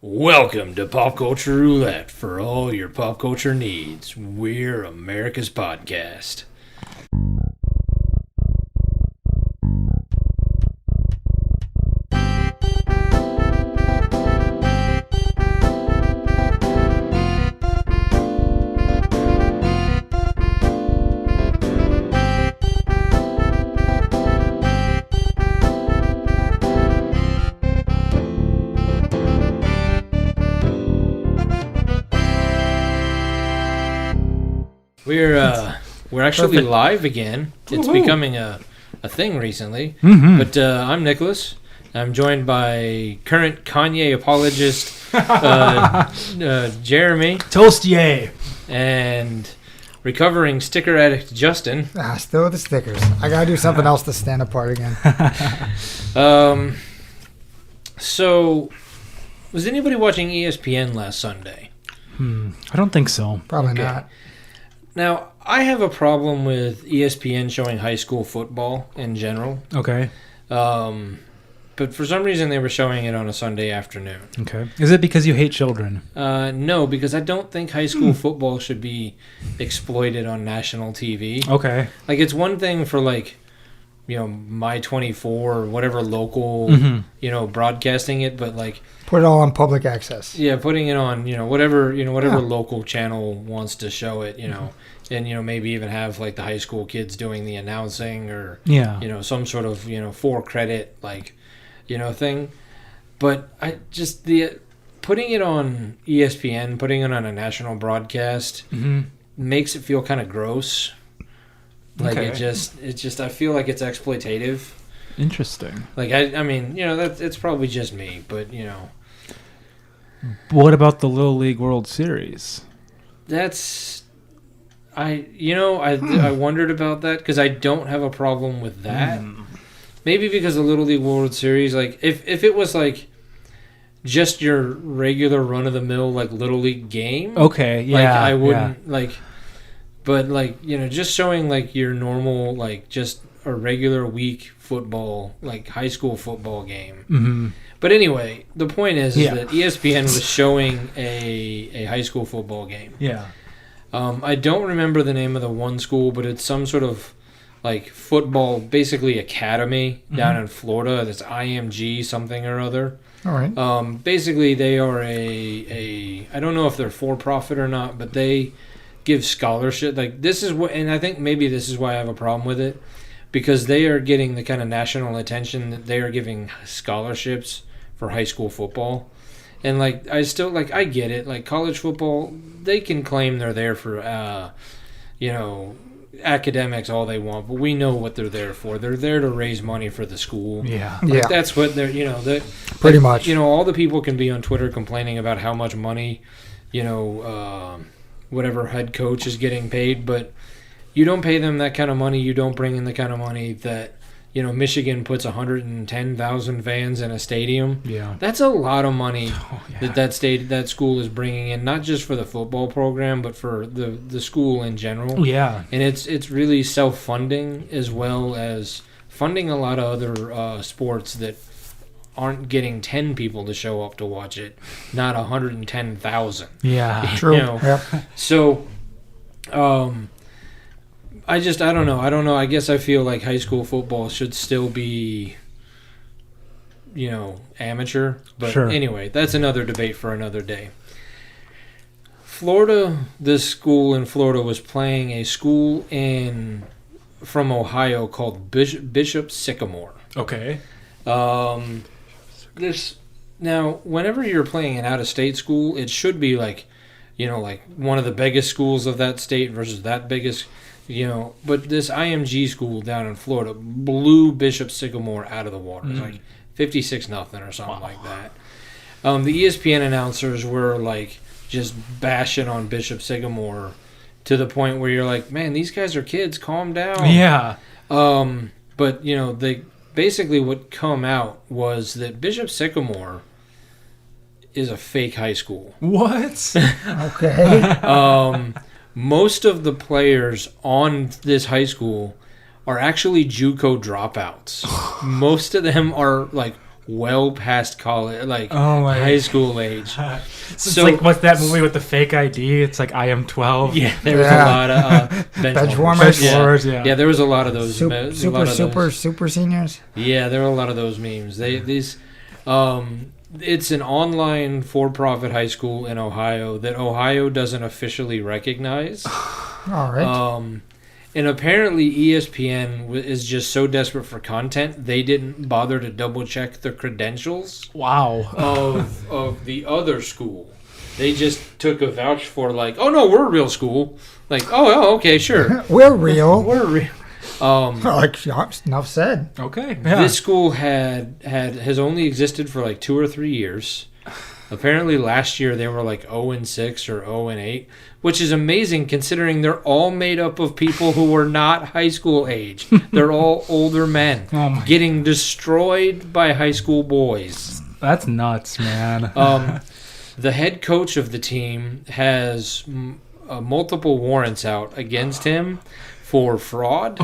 Welcome to Pop Culture Roulette for all your pop culture needs. We're America's podcast. We're actually live again. It's becoming a thing recently. Mm-hmm. But I'm Nicholas. I'm joined by current Kanye apologist Jeremy. Toastier. And recovering sticker addict Justin. Still with the stickers. I gotta do something else to stand apart again. So, was anybody watching ESPN last Sunday? I don't think so. Probably not. Now, I have a problem with ESPN showing high school football in general. Okay. But for some reason, they were showing it on a Sunday afternoon. Okay. Is it because you hate children? No, because I don't think high school football should be exploited on national TV. Okay. Like, it's one thing for, like, you know, My 24 or whatever local, you know, broadcasting it, but, like... Put it all on public access. Yeah, putting it on, whatever local channel wants to show it, and, maybe even have, like, the high school kids doing the announcing or, some sort of, for credit, like, thing. But I just, putting it on ESPN, putting it on a national broadcast makes it feel kind of gross. Like, it just, I feel like it's exploitative. Interesting. Like, I mean, it's probably just me, but, What about the Little League World Series? I wondered about that because I don't have a problem with that. Maybe because the Little League World Series, like, if it was, like, just your regular run-of-the-mill, like, Little League game. Okay, yeah. Like, I wouldn't, like, but, like, just showing, like, your normal, like, just a regular week football, like, high school football game. Mm-hmm. But anyway, the point is that ESPN was showing a high school football game. Yeah. I don't remember the name of the one school, but it's some sort of like football, basically academy down in Florida. That's IMG something or other. All right. Basically, they are I don't know if they're for profit or not, but they give scholarship. Like this is what, and I think maybe this is why I have a problem with it, because they are getting the kind of national attention that they are giving scholarships for high school football. And, like, I get it. Like, college football, they can claim they're there for, academics all they want. But we know what they're there for. They're there to raise money for the school. Yeah. Like, that's what they're, pretty much. All the people can be on Twitter complaining about how much money, whatever head coach is getting paid. But you don't pay them that kind of money. You don't bring in the kind of money that, Michigan puts 110,000 fans in a stadium. Yeah, that's a lot of money that school is bringing in, not just for the football program, but for the school in general. Yeah, and it's really self-funding as well as funding a lot of other sports that aren't getting 10 people to show up to watch it, not 110,000. Yeah, true. Yep. So, I don't know. I guess I feel like high school football should still be, amateur. But anyway, that's another debate for another day. This school in Florida was playing a school from Ohio called Bishop Sycamore. Okay. Now, whenever you're playing an out-of-state school, it should be like, like one of the biggest schools of that state versus that biggest. But this IMG school down in Florida blew Bishop Sycamore out of the water. It's like 56-0 or something like that. The ESPN announcers were like just bashing on Bishop Sycamore to the point where you're like, man, these guys are kids. Calm down. Yeah. But they basically what come out was that Bishop Sycamore is a fake high school. What? Okay. Most of the players on this high school are actually JUCO dropouts. Most of them are like well past college, like Oh high school age. It's like, what's that movie with the fake ID? It's like I am 12. Yeah, there was a lot of bench warmers. Yeah, there was a lot of those. Super seniors. Yeah, there were a lot of those memes. It's an online for-profit high school in Ohio that Ohio doesn't officially recognize. All right. And apparently ESPN is just so desperate for content, they didn't bother to double-check the credentials of the other school. They just took a vouch for, like, oh, no, we're a real school. Like, oh okay, sure. We're real. We're real. Like, enough said. Okay. Yeah. This school has only existed for, like, 2 or 3 years. Apparently last year they were like 0-6 or 0-8, which is amazing considering they're all made up of people who were not high school age. They're all older men getting destroyed by high school boys. That's nuts, man. The head coach of the team has multiple warrants out against him for fraud.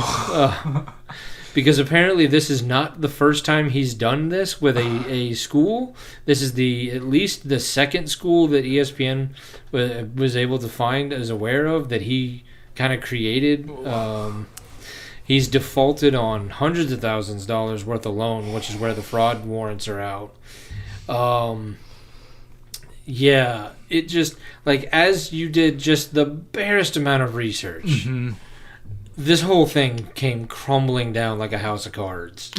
Because apparently this is not the first time he's done this with a school. This is at least the second school that ESPN was able to find, is aware of, that he kind of created. He's defaulted on hundreds of thousands of dollars worth of loan, which is where the fraud warrants are out. Yeah, it just, like, as you did just the barest amount of research. Mm-hmm. This whole thing came crumbling down like a house of cards.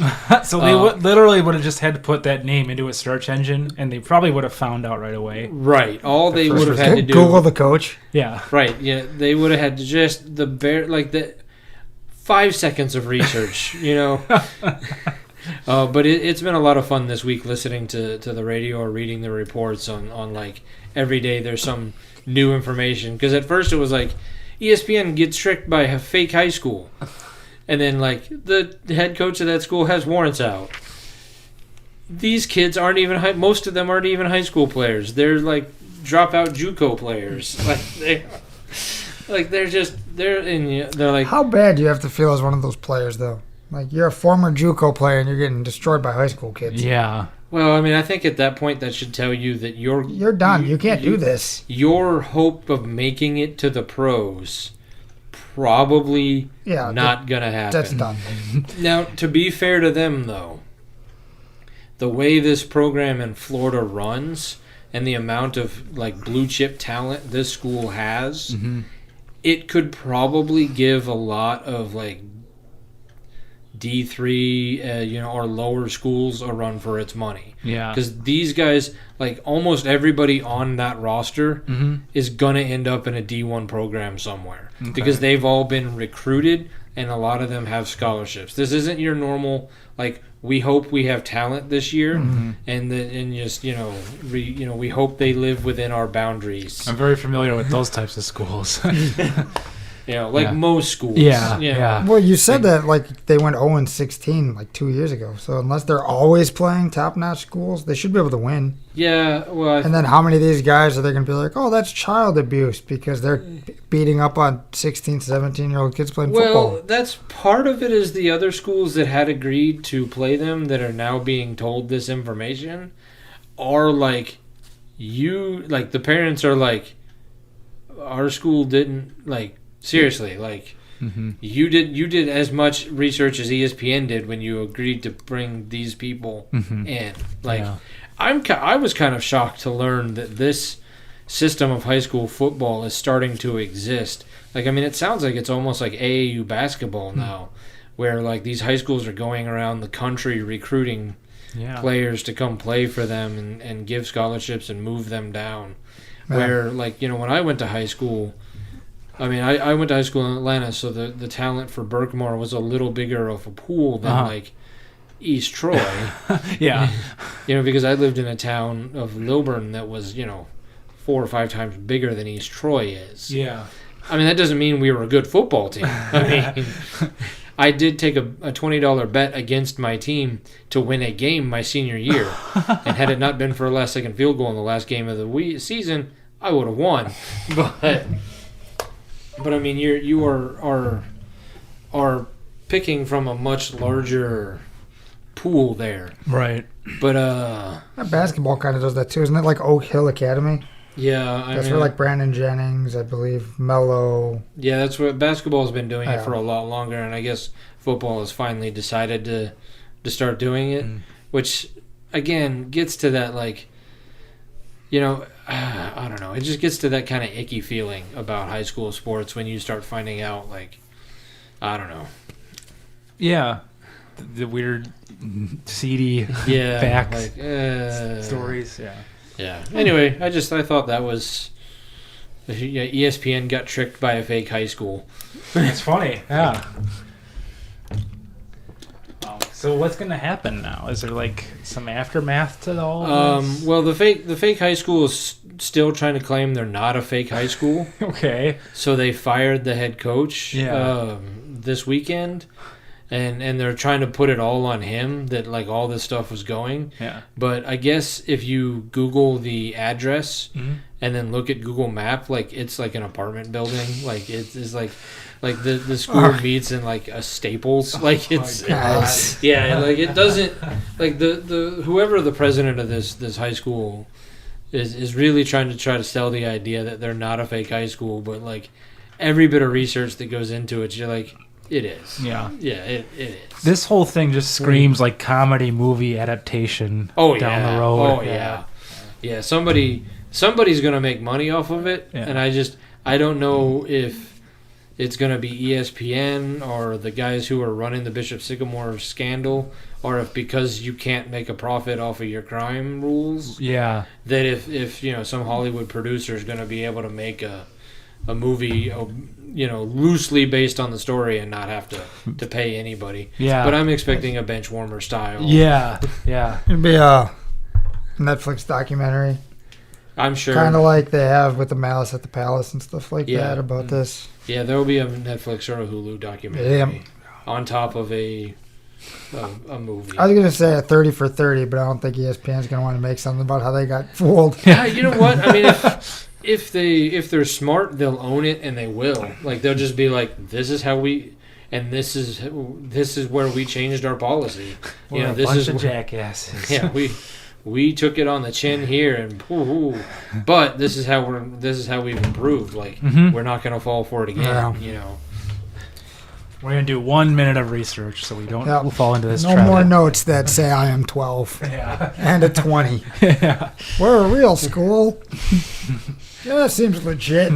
So they literally would have just had to put that name into a search engine, and they probably would have found out right away. Right. All they would have had to do... Google the coach. Yeah. Right. Yeah. They would have had to just the 5 seconds of research, you know. But it's been a lot of fun this week listening to the radio or reading the reports on like, every day there's some new information. Because at first it was like, ESPN gets tricked by a fake high school. And then, like, the head coach of that school has warrants out. These kids aren't even most of them aren't even high school players. They're, like, dropout JUCO players. They're like... How bad do you have to feel as one of those players, though? Like, you're a former JUCO player and you're getting destroyed by high school kids. Yeah. Well, I mean, I think at that point that should tell you that you're done. You can't do this. Your hope of making it to the pros probably not going to happen. That's done. Now, to be fair to them, though, the way this program in Florida runs and the amount of, like, blue chip talent this school has, it could probably give a lot of, like, D3, or lower schools a run for its money. Yeah. Because these guys, like, almost everybody on that roster is going to end up in a D1 program somewhere. Okay. Because they've all been recruited, and a lot of them have scholarships. This isn't your normal, like, we hope we have talent this year, and just, we hope they live within our boundaries. I'm very familiar with those types of schools. Most schools. Yeah. Well, you said that, like, they went 0-16 like 2 years ago. So unless they're always playing top-notch schools, they should be able to win. Yeah, well... And then how many of these guys are they going to be like, oh, that's child abuse because they're beating up on 16, 17-year-old kids playing football? Well, that's part of it is the other schools that had agreed to play them that are now being told this information are like, the parents are like, our school didn't, like... Seriously, like, you did as much research as ESPN did when you agreed to bring these people in. Like, I was kind of shocked to learn that this system of high school football is starting to exist. Like, I mean, it sounds like it's almost like AAU basketball now, where, like, these high schools are going around the country recruiting players to come play for them and give scholarships and move them down. Where, like, when I went to high school... I mean, I went to high school in Atlanta, so the talent for Berkmore was a little bigger of a pool than, like, East Troy. Yeah. Because I lived in a town of Lilburn that was, 4 or 5 times bigger than East Troy is. Yeah. I mean, that doesn't mean we were a good football team. I mean, I did take a $20 bet against my team to win a game my senior year. And had it not been for a last-second field goal in the last game of the season, I would have won. But I mean, you are picking from a much larger tool there. Right. But basketball kind of does that too, isn't it? Like Oak Hill Academy. Yeah, that's where like Brandon Jennings, I believe, Mello. Yeah, that's what basketball's been doing it for a lot longer, and I guess football has finally decided to start doing it, which again gets to that like, I don't know. It just gets to that kind of icky feeling about high school sports when you start finding out like, I don't know. Yeah, the weird, seedy facts, stories. Yeah. Yeah. Anyway, I thought that was ESPN got tricked by a fake high school. It's funny. Yeah. So what's going to happen now? Is there like some aftermath to all of this? Well, the fake high school is still trying to claim they're not a fake high school. Okay. So they fired the head coach this weekend. And they're trying to put it all on him that like all this stuff was going. Yeah. But I guess if you Google the address and then look at Google Map, like it's like an apartment building. Like it's like the school meets in like a Staples. Like it's like it doesn't like the whoever the president of this high school is really trying to sell the idea that they're not a fake high school, but like every bit of research that goes into it, you're like. It is. Yeah. Yeah, it is. This whole thing just screams like comedy movie adaptation down the road. Oh, yeah. Yeah, somebody's going to make money off of it, and I don't know if it's going to be ESPN or the guys who are running the Bishop Sycamore scandal, or if because you can't make a profit off of your crime rules, that if some Hollywood producer is going to be able to make a movie, loosely based on the story and not have to pay anybody. Yeah. But I'm expecting a bench warmer style. Yeah. Yeah. It'd be a Netflix documentary. I'm sure. Kind of like they have with the Malice at the Palace and stuff like that about this. Yeah, there will be a Netflix or a Hulu documentary on top of a movie. I was going to say a 30 for 30, but I don't think ESPN's going to want to make something about how they got fooled. Yeah, you know what? I mean, if they're smart, they'll own it and they will. Like they'll just be like, this is how we, and this is where we changed our policy. We're a bunch of jackasses. Yeah, we took it on the chin here, and but this is how we've improved. Like we're not gonna fall for it again. Yeah. We're gonna do 1 minute of research so we don't fall into this. No trap. more notes that say I am 12 and a 20. Yeah. We're a real school. Yeah, that seems legit.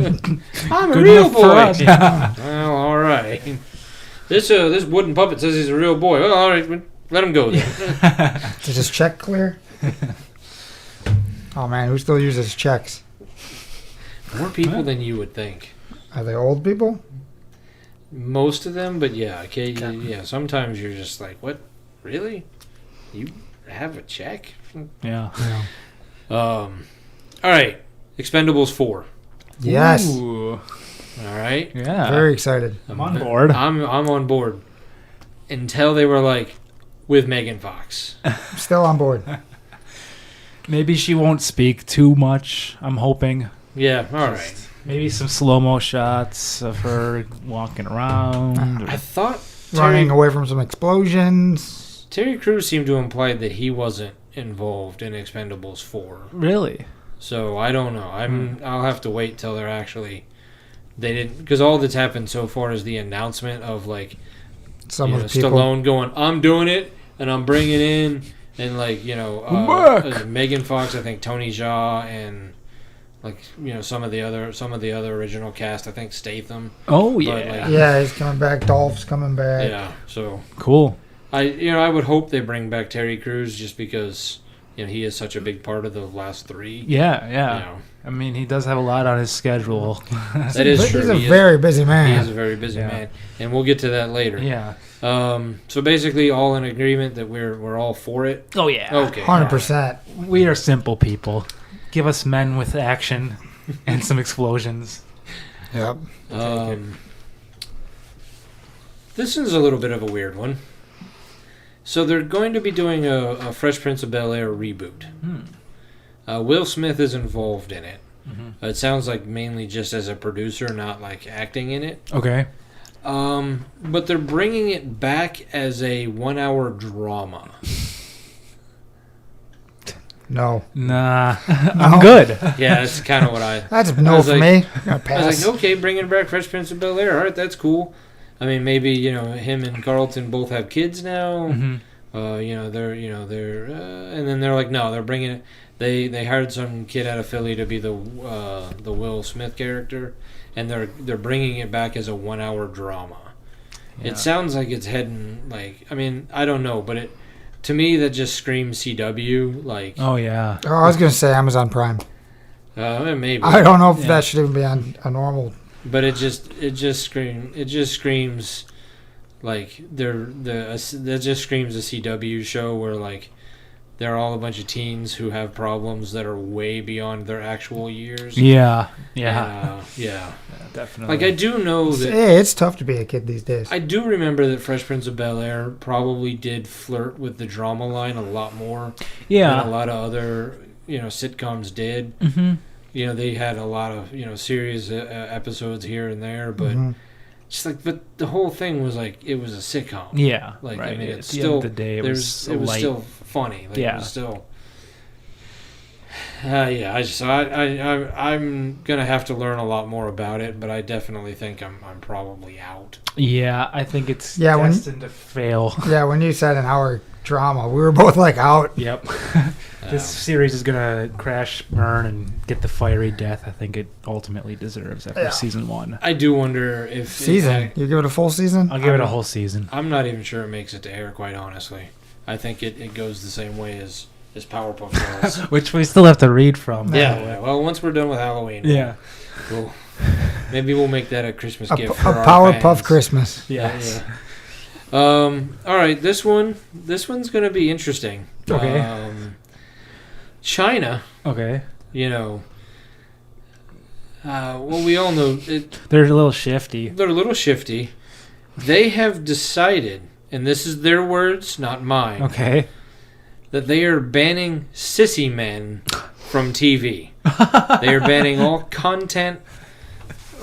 I'm a real boy. Well, all right. This wooden puppet says he's a real boy. Well, all right, let him go then. Is his check clear? Oh man, who still uses checks? More people than you would think. Are they old people? Most of them, but yeah. Sometimes you're just like, what? Really? You have a check? Yeah. All right. Expendables 4. Yes. Ooh. All right. Yeah. Very excited. I'm on board. I'm on board. Until they were like, with Megan Fox. Still on board. Maybe she won't speak too much, I'm hoping. Yeah, all right. Maybe some slow-mo shots of her walking around. I thought... Running away from some explosions. Terry Crews seemed to imply that he wasn't involved in Expendables 4. Really? So, I don't know. I'll have to wait till they're actually... They didn't... Because all that's happened so far is the announcement of, like... Some of the people. Stallone going, I'm doing it, and I'm bringing in... And, like, Megan Fox, I think Tony Jaa, and... Like, some of the other original cast, I think Statham. Oh yeah. Yeah, he's coming back. Dolph's coming back. Yeah, so cool. I would hope they bring back Terry Crews just because he is such a big part of the last 3. Yeah. I mean, he does have a lot on his schedule. That is true. He's a very busy man. He is a very busy man, and we'll get to that later. Yeah. So basically, all in agreement that we're all for it. Oh yeah. Okay. 100%. We are simple people. Give us men with action and some explosions. Yep. This is a little bit of a weird one. So they're going to be doing a Fresh Prince of Bel-Air reboot. Will Smith is involved in it. Mm-hmm. It sounds like mainly just as a producer, not like acting in it. Okay. But they're bringing it back as a 1-hour drama. No. Nah. I'm good. Yeah, that's kind of what I... That's a no for me. I was like, okay, bringing back Fresh Prince of Bel-Air. All right, that's cool. I mean, maybe, him and Carlton both have kids now. Mm-hmm. And then they're like, no, they're bringing it... They hired some kid out of Philly to be the Will Smith character, and they're bringing it back as a 1-hour drama. Yeah. It sounds like it's heading, like... I mean, I don't know, but to me, that just screams CW. Like, oh yeah. Oh, I was gonna say Amazon Prime. Maybe. I don't know if that should even be on a normal. But it just screams like that just screams a CW show where like they're all a bunch of teens who have problems that are way beyond their actual years. Yeah. Definitely. Like I do know that it's tough to be a kid these days. I do remember that Fresh Prince of Bel-Air probably did flirt with the drama line a lot more. Yeah. Than a lot of other sitcoms did. Mm-hmm. They had a lot of serious episodes here and there, but. Mm-hmm. Just like, but the whole thing was like it was a sitcom. Yeah, like right. I mean, it's at the still end of the day, it was still funny. Like, yeah, it was still. I'm gonna have to learn a lot more about it, but I definitely think I'm probably out. Yeah, I think it's destined to fail. Yeah, when you said an hour drama, we were both like out. Yep. This series is gonna crash, burn, and get the fiery death I think it ultimately deserves after season 1. I do wonder if season. You give it a full season? I'll give it a whole season. I'm not even sure it makes it to air, quite honestly. I think it goes the same way as Powerpuff Girls, which we still have to read from. Yeah. Well, once we're done with Halloween, maybe we'll make that a Christmas gift for our Powerpuff Christmas. Yes. Yeah. All right. This one's gonna be interesting. Okay. China. Okay. Well, we all know they're a little shifty. They have decided, and this is their words, not mine. Okay. That they are banning sissy men from TV. They are banning all content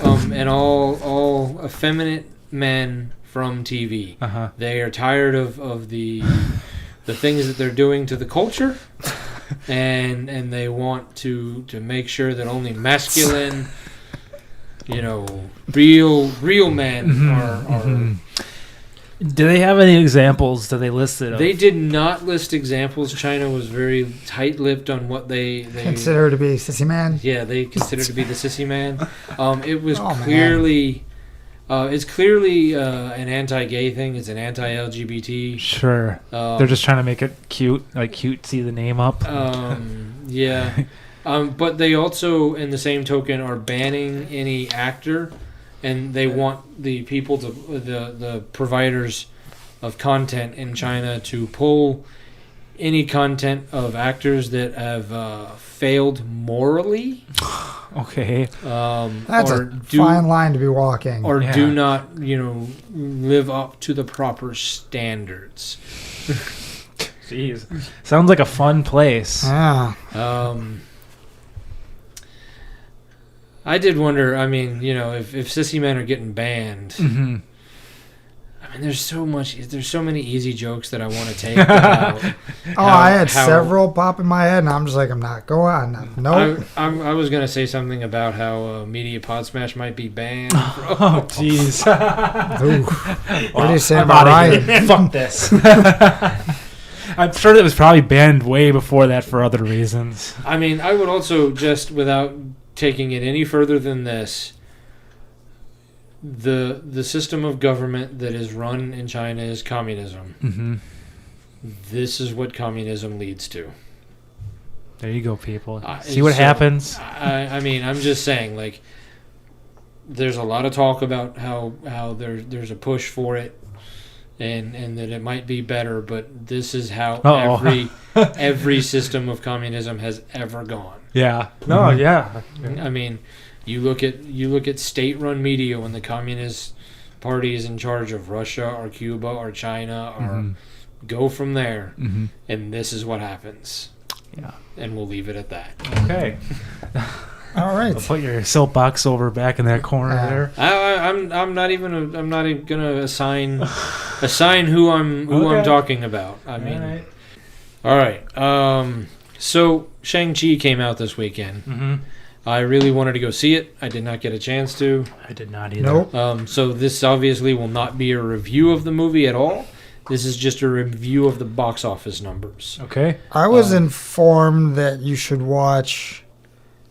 and all effeminate men from TV. Uh-huh. They are tired of the things that they're doing to the culture. And they want to make sure that only masculine, real men are. Do they have any examples that they listed? They did not list examples. China was very tight-lipped on what they consider to be sissy man. Yeah, they consider to be the sissy man. It was clearly. It's clearly an anti-gay thing. It's an anti-LGBT. Sure. They're just trying to make it cute, like cutesy the name up. Yeah. But they also, in the same token, are banning any actor, and they want the people to the providers of content in China to pull any content of actors that have failed morally. Okay. That's a fine line to be walking. Or do not, live up to the proper standards. Jeez. Sounds like a fun place. Yeah. I did wonder, I mean, if sissy men are getting banned, mm-hmm. I mean, there's so many easy jokes that I want to take about. I had several pop in my head, and I'm just like, I'm not going. Nope. I was going to say something about how Media Pod Smash might be banned. Oh, jeez. What do you say about Ryan? Fuck this. I'm sure that was probably banned way before that for other reasons. I mean, I would also, just without taking it any further than this, the system of government that is run in China is communism. Mm-hmm. This is what communism leads to. There you go, people. See what happens. I mean, I'm just saying, like, there's a lot of talk about how there's a push for it, and that it might be better, but this is how every system of communism has ever gone. Yeah. No. Yeah. I mean, you look at state-run media when the Communist Party is in charge of Russia or Cuba or China, or go from there, and this is what happens. Yeah. And we'll leave it at that. Okay. All right. Put your soapbox over back in that corner there. I'm not even gonna assign who I'm talking about. I mean, all right. So Shang-Chi came out this weekend. Mm-hmm. I really wanted to go see it. I did not get a chance to. I did not either. Nope. So this obviously will not be a review of the movie at all. This is just a review of the box office numbers. Okay. I was informed that you should watch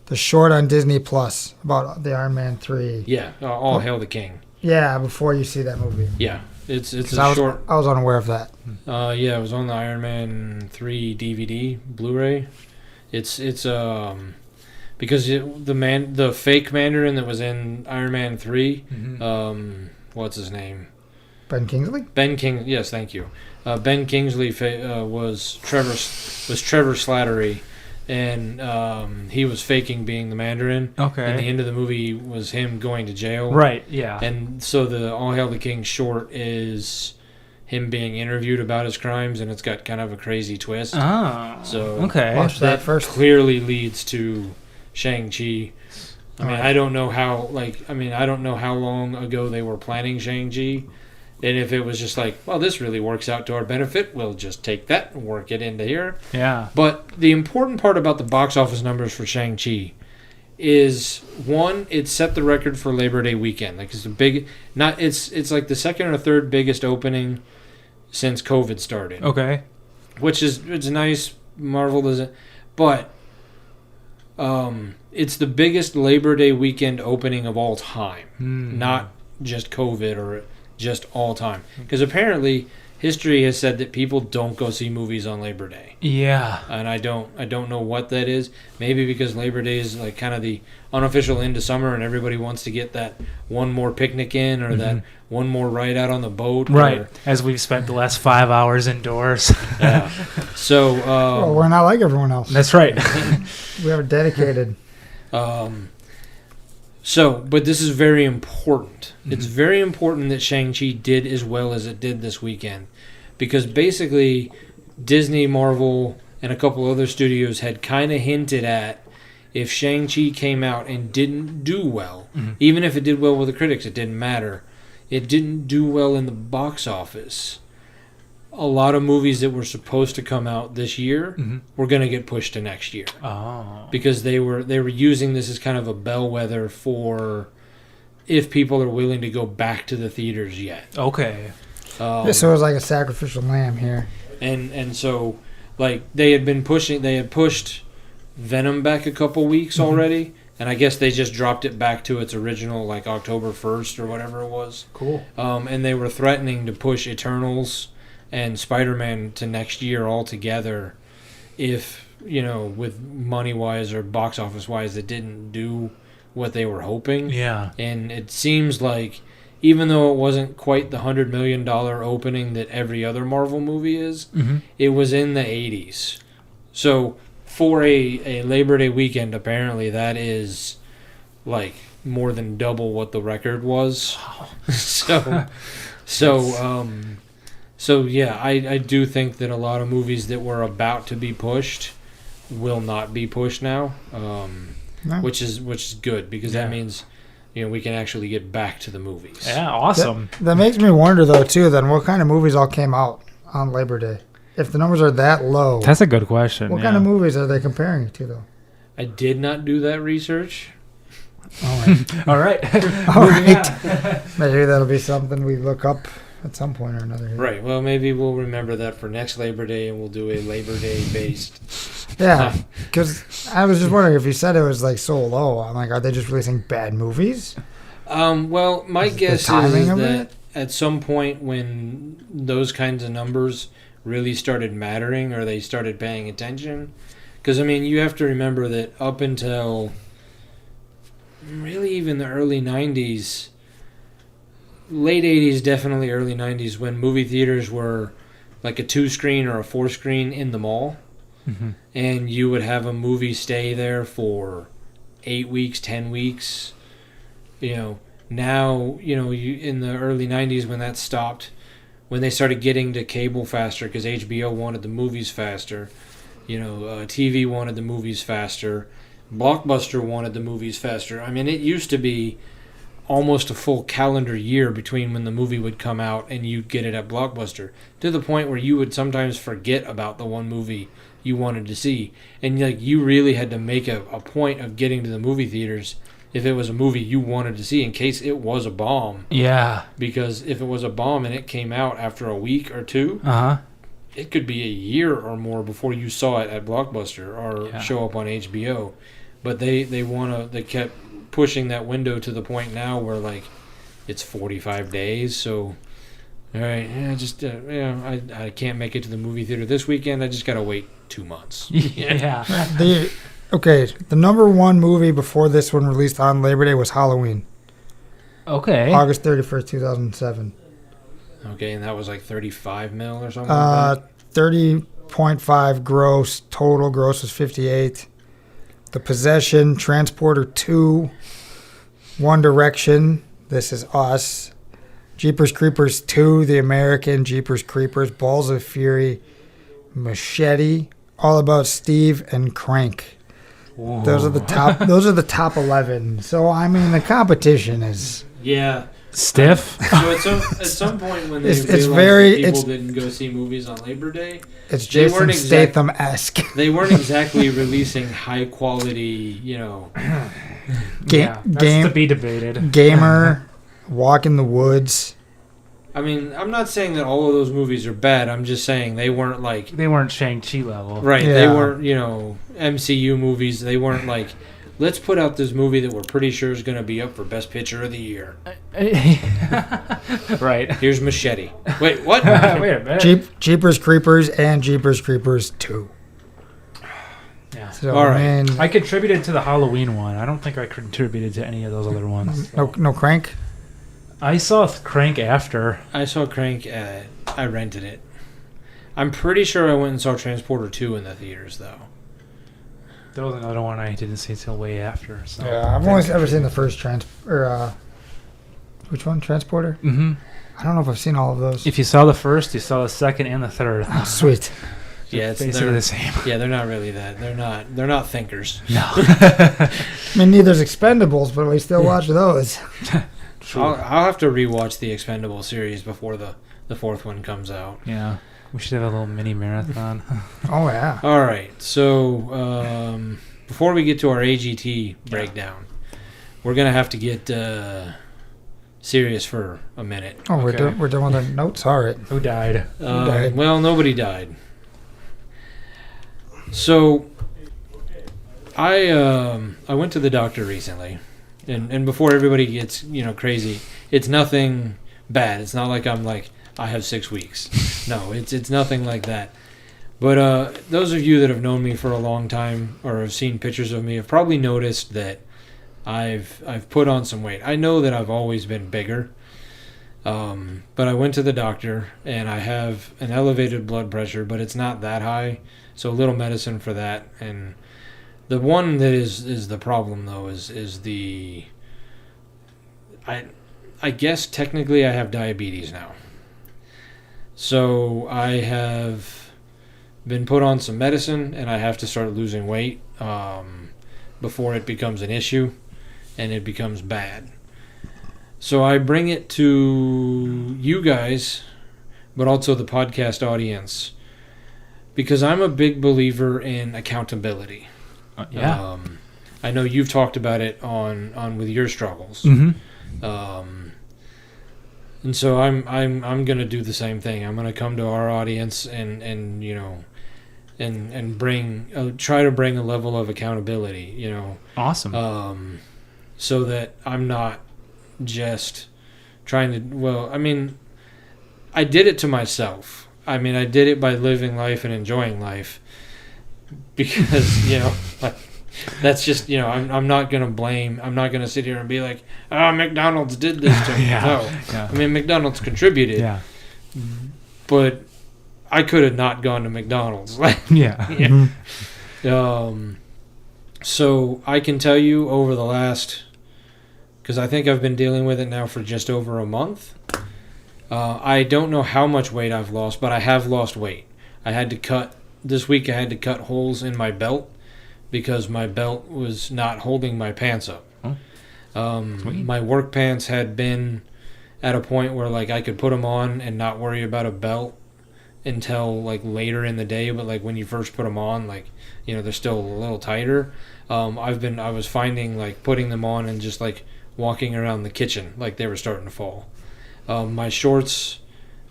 the short on Disney Plus about the Iron Man 3. Yeah, All Hail the King. Yeah, before you see that movie. Yeah, it's a short. I was unaware of that. Yeah, it was on the Iron Man 3 DVD Blu-ray. It's because the fake Mandarin that was in Iron Man 3, what's his name? Ben Kingsley? Yes, thank you. Ben Kingsley was Trevor Slattery, and he was faking being the Mandarin. Okay. And the end of the movie was him going to jail. Right, yeah. And so the All Hail the King short is him being interviewed about his crimes, and it's got kind of a crazy twist. Oh, so okay. Watch that first. Clearly leads to Shang-Chi. I don't know how long ago they were planning Shang-Chi. And if it was just like, well, this really works out to our benefit, we'll just take that and work it into here. Yeah. But the important part about the box office numbers for Shang-Chi is, one, it set the record for Labor Day weekend. Like it's like the second or third biggest opening since COVID started. Okay. Which it's nice. Marvel doesn't, but it's the biggest Labor Day weekend opening of all time, not just COVID or just all time. Because apparently history has said that people don't go see movies on Labor Day. Yeah. And I don't know what that is. Maybe because Labor Day is like kind of the unofficial end of summer and everybody wants to get that one more picnic in or that one more ride out on the boat. Right. As we've spent the last 5 hours indoors. Yeah. So well, we're not like everyone else. That's right. We are dedicated. But this is very important. It's very important that Shang-Chi did as well as it did this weekend. Because basically, Disney, Marvel, and a couple other studios had kind of hinted at if Shang-Chi came out and didn't do well, even if it did well with the critics, it didn't matter. It didn't do well in the box office. A lot of movies that were supposed to come out this year were going to get pushed to next year. Oh. Because they were using this as kind of a bellwether for if people are willing to go back to the theaters yet. Okay. So it was like a sacrificial lamb here. And so like they had pushed Venom back a couple weeks already, and I guess they just dropped it back to its original like October 1st or whatever it was. Cool. And they were threatening to push Eternals and Spider-Man to next year altogether if, with money-wise or box office-wise, it didn't do what they were hoping. Yeah. And it seems like, even though it wasn't quite the $100 million opening that every other Marvel movie is, it was in the 80s. So for a Labor Day weekend, apparently that is like more than double what the record was. So yeah, I do think that a lot of movies that were about to be pushed will not be pushed now, which is good because that means we can actually get back to the movies. Yeah, awesome. That makes me wonder though too. Then what kind of movies all came out on Labor Day? If the numbers are that low, that's a good question. What kind of movies are they comparing it to though? I did not do that research. All right. All right. All right. Maybe that'll be something we look up at some point or another. Right. Well, maybe we'll remember that for next Labor Day, and we'll do a Labor Day based. Yeah, because I was just wondering if you said it was like so low. I'm like, are they just releasing bad movies? Well, my guess is that at some point when those kinds of numbers really started mattering, or they started paying attention, because I mean, you have to remember that up until really even the early 90s. Late 80s, definitely early 90s, when movie theaters were like a 2-screen or a 4-screen in the mall. And you would have a movie stay there for 8 weeks, 10 weeks. Now, in the early 90s when that stopped, when they started getting to cable faster because HBO wanted the movies faster, TV wanted the movies faster, Blockbuster wanted the movies faster. I mean, it used to be almost a full calendar year between when the movie would come out and you'd get it at Blockbuster, to the point where you would sometimes forget about the one movie you wanted to see, and like you really had to make a point of getting to the movie theaters if it was a movie you wanted to see, in case it was a bomb. Yeah. Because if it was a bomb and it came out after a week or two, it could be a year or more before you saw it at Blockbuster or show up on HBO. But they kept pushing that window to the point now where like it's 45 days. So all right, I can't make it to the movie theater this weekend. I just gotta wait 2 months. Yeah. The number one movie before this one released on Labor Day was Halloween. Okay. August 31st, 2007. Okay, and that was like 35 mil or something like that? 30.5 gross. Total gross was 58. The Possession, Transporter 2, One Direction, This Is Us, Jeepers Creepers 2, The American, Jeepers Creepers, Balls of Fury, Machete, All About Steve, and Crank. Whoa. Those are the top 11. So I mean, the competition is stiff. So at some point when they realized people didn't go see movies on Labor Day, it's Jason Statham-esque. They weren't exactly releasing high quality, That's to be debated. Gamer, Walk in the Woods. I mean, I'm not saying that all of those movies are bad. I'm just saying they weren't Shang-Chi level. Right. Yeah. They weren't, MCU movies. They weren't like, let's put out this movie that we're pretty sure is going to be up for Best Picture of the Year. Right. Here's Machete. Wait, what? Wait a minute. Jeepers Creepers and Jeepers Creepers 2. Yeah. So, all right. I contributed to the Halloween one. I don't think I contributed to any of those other ones. So. No Crank? I saw Crank after. I saw Crank. I rented it. I'm pretty sure I went and saw Transporter 2 in the theaters, though. That was another one I didn't see till way after. So. Yeah, I've only ever seen the first which one? Transporter? Mm-hmm. I don't know if I've seen all of those. If you saw the first, you saw the second and the third. Oh, sweet. Yeah, it's basically the same. Yeah, they're not really that. They're not thinkers. No. I mean, neither's Expendables, but we still watch those. I'll have to rewatch the Expendable series before the fourth one comes out. Yeah. We should have a little mini marathon. Oh, yeah. All right. So before we get to our AGT breakdown, we're going to have to get serious for a minute. Oh, okay. We're done with the notes? All right. Who died? Well, nobody died. So I went to the doctor recently. And before everybody gets, crazy, it's nothing bad. It's not like I'm like, I have 6 weeks. No, it's nothing like that. But those of you that have known me for a long time or have seen pictures of me have probably noticed that I've put on some weight. I know that I've always been bigger, but I went to the doctor and I have an elevated blood pressure, but it's not that high, so a little medicine for that. And the one that is the problem though is the I guess technically I have diabetes now. So I have been put on some medicine and I have to start losing weight before it becomes an issue and it becomes bad. So I bring it to you guys, but also the podcast audience, because I'm a big believer in accountability. Yeah. I know you've talked about it on with your struggles. Mm-hmm. And so I'm gonna do the same thing. I'm gonna come to our audience and bring try to bring a level of accountability. Awesome. So that I'm not just trying to. Well, I mean, I did it to myself. I mean, I did it by living life and enjoying life. Because that's just I'm not gonna blame. I'm not gonna sit here and be like, oh, McDonald's did this to me. No, I mean McDonald's contributed. Yeah, but I could have not gone to McDonald's. Yeah. Mm-hmm. So I can tell you over the last, because I think I've been dealing with it now for just over a month. I don't know how much weight I've lost, but I have lost weight. This week I had to cut holes in my belt because my belt was not holding my pants up. My work pants had been at a point where like I could put them on and not worry about a belt until like later in the day, but like when you first put them on, like, you know, they're still a little tighter. I was finding like putting them on and just like walking around the kitchen like they were starting to fall. My shorts,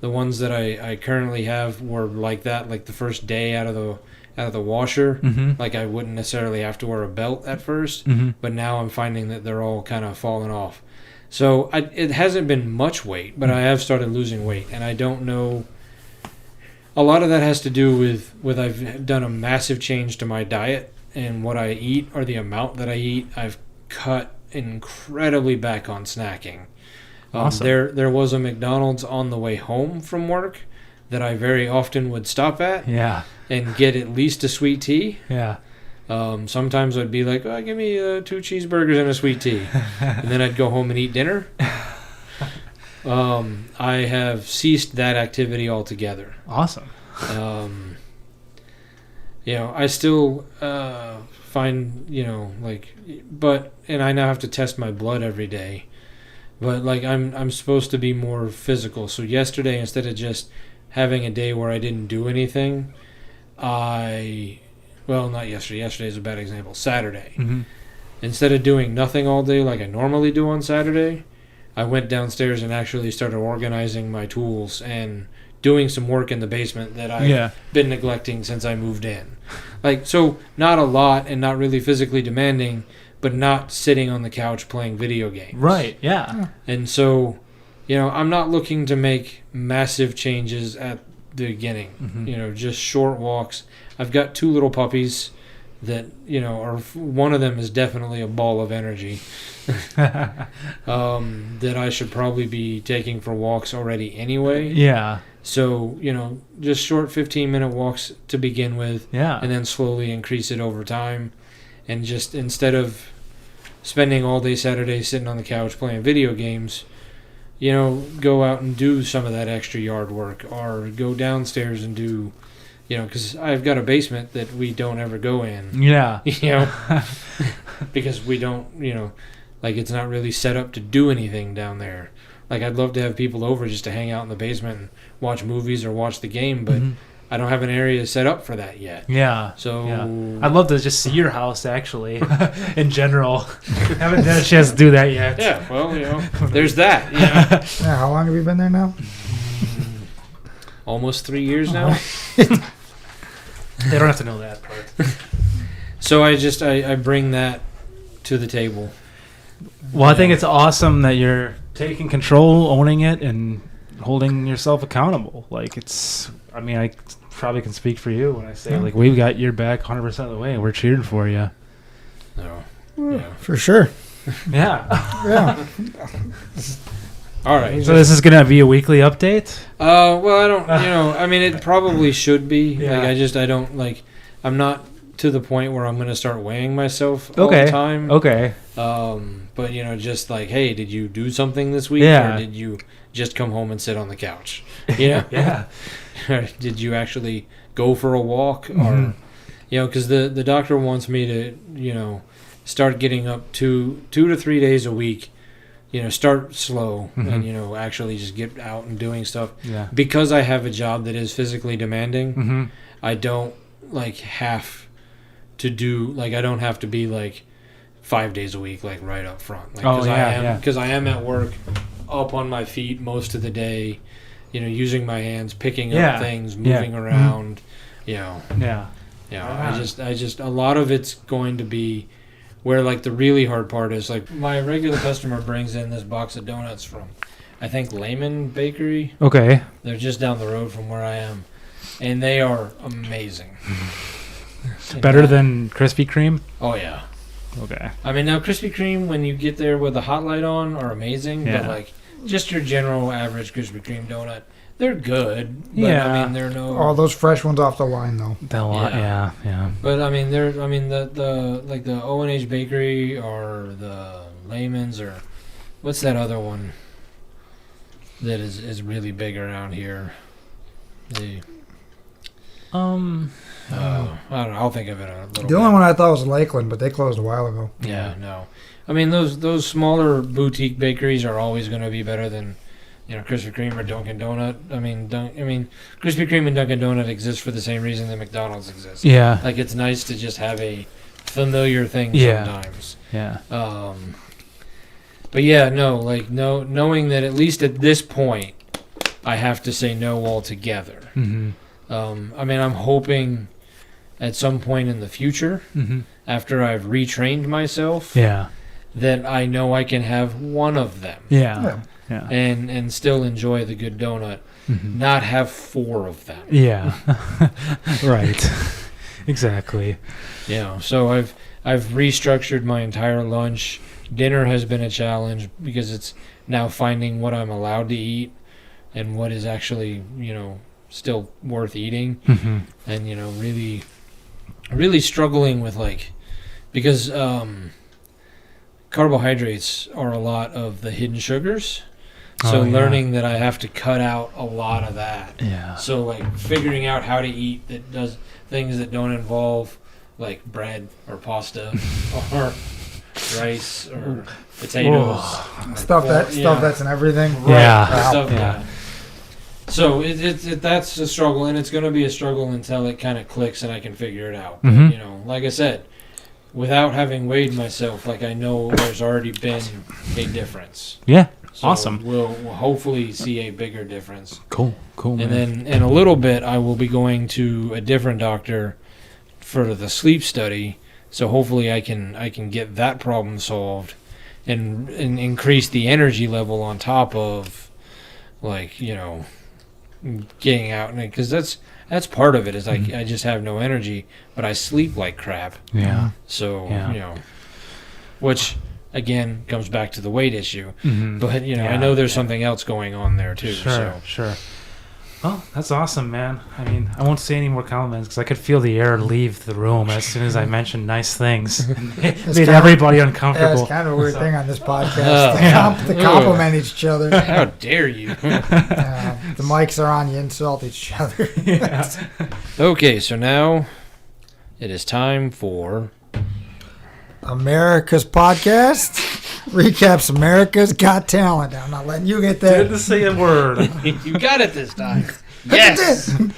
the ones that I currently have, were like that like the first day out of the washer. Like I wouldn't necessarily have to wear a belt at first, but now I'm finding that they're all kind of falling off. So it hasn't been much weight, but I have started losing weight, and I don't know. A lot of that has to do with I've done a massive change to my diet and what I eat, or the amount that I eat. I've cut incredibly back on snacking. Awesome. There was a McDonald's on the way home from work that I very often would stop at and get at least a sweet tea. Yeah. Sometimes I'd be like, give me 2 cheeseburgers and a sweet tea. And then I'd go home and eat dinner. I have ceased that activity altogether. Awesome. I still find, and I now have to test my blood every day. But like I'm supposed to be more physical. So yesterday, instead of just having a day where I didn't do anything, not yesterday. Yesterday is a bad example. Saturday. Instead of doing nothing all day like I normally do on Saturday, I went downstairs and actually started organizing my tools and doing some work in the basement that I've been neglecting since I moved in. Like, so not a lot and not really physically demanding, but not sitting on the couch playing video games. Right, yeah. And so, I'm not looking to make massive changes at the beginning. Just short walks. I've got 2 little puppies that, one of them is definitely a ball of energy. That I should probably be taking for walks already anyway. Yeah. So, just short 15-minute walks to begin with. Yeah. And then slowly increase it over time. And just instead of spending all day Saturday sitting on the couch playing video games, go out and do some of that extra yard work, or go downstairs and do, because I've got a basement that we don't ever go in. Yeah. Because we don't, it's not really set up to do anything down there. Like, I'd love to have people over just to hang out in the basement and watch movies or watch the game, but I don't have an area set up for that yet. Yeah. So I'd love to just see your house, actually, in general. Haven't had a chance to do that yet. Yeah, well, there's that. Yeah, how long have you been there now? Almost 3 years now. They don't have to know that part. So I bring that to the table. Well, I think it's awesome that you're taking control, owning it, and holding yourself accountable. Like, I probably can speak for you when I say, like, we've got your back 100% of the way. We're cheering for you. No. Yeah. For sure. Yeah. Yeah. All right. So this is going to be a weekly update? Well, I don't, it probably should be. Yeah. Like, I'm not to the point where I'm going to start weighing myself all the time. Okay. But, just like, hey, did you do something this week? Yeah. Or did you just come home and sit on the couch? Yeah. Did you actually go for a walk? Or, because the doctor wants me to, start getting up 2 to 3 days a week. Start slow and, actually just get out and doing stuff. Yeah. Because I have a job that is physically demanding, I don't, have to do, I don't have to be, 5 days a week, right up front. Because I am at work, up on my feet most of the day, using my hands, picking up things, moving around, Yeah. I just a lot of it's going to be where the really hard part is. My regular customer brings in this box of donuts from, I think, Lehman Bakery. Okay. They're just down the road from where I am, and they are amazing. Better than Krispy Kreme? Oh yeah. Okay. Now Krispy Kreme, when you get there with the hot light on, are amazing. Yeah. But just your general average Krispy Kreme donut, they're good. But, they're no. All those fresh ones off the line, though. Yeah. But the O&H Bakery or the Lehman's, or what's that other one that is really big around here? I don't know. I'll think of it a little. The only one I thought was Lakeland, but they closed a while ago. Yeah, no. I mean, those smaller boutique bakeries are always going to be better than, Krispy Kreme or Dunkin' Donut. I mean, Krispy Kreme and Dunkin' Donut exist for the same reason that McDonald's exists. Yeah. Like, it's nice to just have a familiar thing sometimes. Yeah. But yeah, no, like knowing that at least at this point, I have to say no altogether. Mm-hmm. I mean, I'm hoping at some point in the future, after I've retrained myself, that I know I can have one of them. Yeah. And still enjoy the good donut, not have 4 of them. Yeah. Right. Exactly. So I've restructured my entire lunch. Dinner has been a challenge because it's now finding what I'm allowed to eat and what is actually, still worth eating. And, really struggling with because carbohydrates are a lot of the hidden sugars. So learning that I have to cut out a lot of that. Yeah. So figuring out how to eat that does things that don't involve bread or pasta or rice or potatoes. Stuff that's in everything. Right. So that's a struggle, and it's going to be a struggle until it kind of clicks and I can figure it out. But, like I said, without having weighed myself, I know there's already been a difference. Yeah. So awesome. We'll hopefully see a bigger difference. Cool. And man. then in a little bit, I will be going to a different doctor for the sleep study. So hopefully I can get that problem solved, and increase the energy level on top of, getting out, because that's part of it. Is I just have no energy, but I sleep like crap. Yeah. So which again comes back to the weight issue. But I know there's something else going on there too. Sure. Well, that's awesome, man. I mean, I won't say any more compliments because I could feel the air leave the room as soon as I mentioned nice things. Made everybody uncomfortable. Yeah, it's kind of a weird thing on this podcast. They compliment each other. How dare you? The mics are on, you insult each other. Okay, so now it is time for America's Podcast. Recaps America's Got Talent. I'm not letting you get there. Didn't to say a word. You got it this time. Yes. I'm